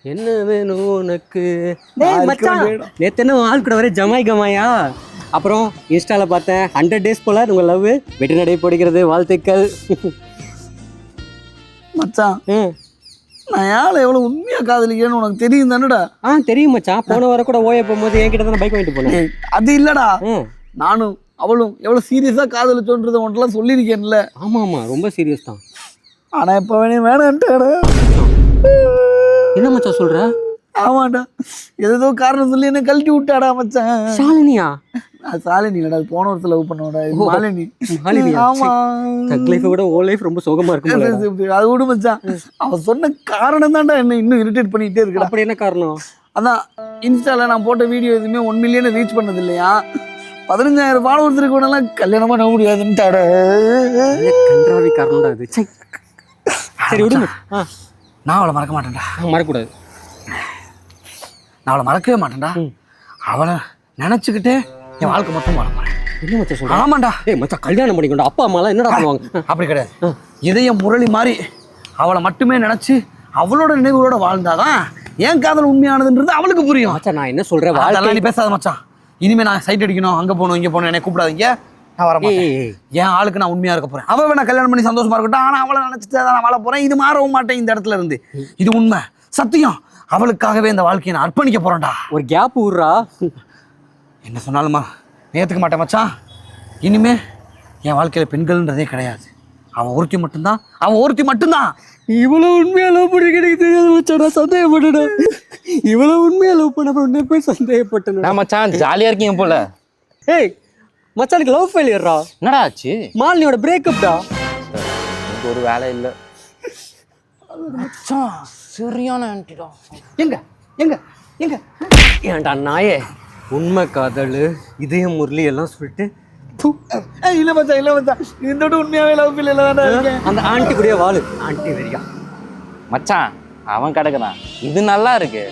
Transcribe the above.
என்ன வேணும் உனக்கு? நேற்று என்ன ஆள் கூட வர ஜமாய் கமாயா. அப்புறம் இன்ஸ்டாவில் பார்த்தேன் 100 days போல உங்கள் லவ் வெற்றி நடை போடுகிறது, வாழ்த்துக்கள். மச்சான் நான் யாழை எவ்வளோ உண்மையாக காதலிக்கிறேன்னு உனக்கு தெரியும் தானடா? தெரியும் மச்சான். போன வாரம் கூட ஓய போகும்போது என்கிட்ட தானே பைக் வாங்கிட்டு போனேன். அது இல்லடா, நானும் அவளும் எவ்வளோ சீரியஸாக காதலிச்சோன்றதை உன்ட்டெல்லாம் சொல்லியிருக்கேன்ல. ஆமாம் ரொம்ப சீரியஸ் தான். ஆனால் இப்போ வேணான்ட்டாடா. என்ன மச்சான் சொல்ற? ஆமாண்டா, ஏதோ காரணம் சொல்லி என்ன கழட்டி விட்டாடா மச்சான். ஷாலினியா? அது சாலினி இல்லடா, அது போன வருஷம் லவ் பண்ணோட மாலினி. ஆமா, தக் லைஃபை விட ஓ லைஃப் ரொம்ப சோகமா இருக்கு. அது விடு மச்சான், அவன் சொன்ன காரணம் தான்டா என்ன இன்னும் இரிட்டேட் பண்ணிட்டே இருக்கு. அப்படி என்ன காரணம்? அதான் இன்ஸ்டால நான் போட்ட வீடியோ எதுவுமே 1 million ரீச் பண்ணது இல்லையா. 15,000 ஃபாலோவர்ஸ் இருக்கவனெல்லாம் கல்யாணம் பண்ண முடியாதுன்னுட்டாட. கன்றாவி காரணம்டா அது. சரி விடுங்க. நான் அவளை மறக்க மாட்டேன்டா. மறக்கக்கூடாது. நான் அவளை மறக்கவே மாட்டேன்டா. அவளை நினைச்சுக்கிட்டே என் வாழ்க்கை மொத்தம் வாழ போறேன். என்ன மச்சான் சொல்ற? ஆமாண்டா. மச்சான் கல்யாணம் பண்ணிக்கொண்டா அப்பா அம்மாலாம் என்னடா பண்ணுவாங்க? அப்படி கிடையாது. இதய முரளி மாதிரி அவளை மட்டுமே நினைச்சு அவளோட நினைவுகளோட வாழ்ந்தாதான் ஏன் காதல் உண்மையானதுன்றது அவளுக்கு புரியும். மச்சான் நான் என்ன சொல்றேன், அதெல்லாம் நீ பேசாத மச்சான். இனிமே நான் சைட் அடிக்கணும், அங்க போகணும் இங்க போகணும் என்னை கூப்பிடாதீங்க. நான் வரமாட்டேன். என் ஆளுக்கு நான் உண்மையா இருக்க போறேன். அவ நான் கல்யாணம் பண்ணி சந்தோஷமா இருக்கட்டும், ஆனா அவளை நினைச்சிட்டு தான் நான் வாழ போறேன். இது மாறவும் மாட்டேன் இந்த இடத்துல இருந்து. இது உண்மை, சத்தியம். அவளுக்காகவே இந்த வாழ்க்கையை நான் அர்ப்பணிக்க போறேன்டா. ஒரு கேப் விடுறா. என்ன சொன்னாலுமா ஏற்றுக்க மாட்டேன் மச்சான். இனிமே என் வாழ்க்கையில் பெண்கள்ன்றதே கிடையாது. அவன் ஒருத்தி மட்டும்தான், அவன் ஒருத்தி மட்டும்தான். இவ்வளோ உண்மையாக லவ் பண்ணி எனக்கு தெரியாது மச்சான். நான் சந்தேகப்பட்டேன். இவ்வளோ உண்மையாக லவ் பண்ண உடனே போய் சந்தேகப்பட்டேன். நான் மச்சான் ஜாலியாக இருக்கீங்க போல. ஏய் மச்சானுக்கு லவ் ஃபெயிலியர்ரா. என்னடா ஆச்சு? மாலினியோட பிரேக்கப்டா. எனக்கு ஒரு வேலை இல்லை மச்சான். சரியான ஆன்ட்டிடா. எங்க எங்க எங்க ஏன்டா நாயே, உண்மை காதல் இதய முரளி எல்லாம் சொல்லிட்டு இல்ல மச்சான், இல்ல மச்சான், இதோட உண்மையாவே லவ் ஃபீல் இல்ல. அந்த ஆண்டி கூடயே வாழு. ஆண்டி வெறியா மச்சான் அவன் கிடக்குறான். இது நல்லா இருக்கு.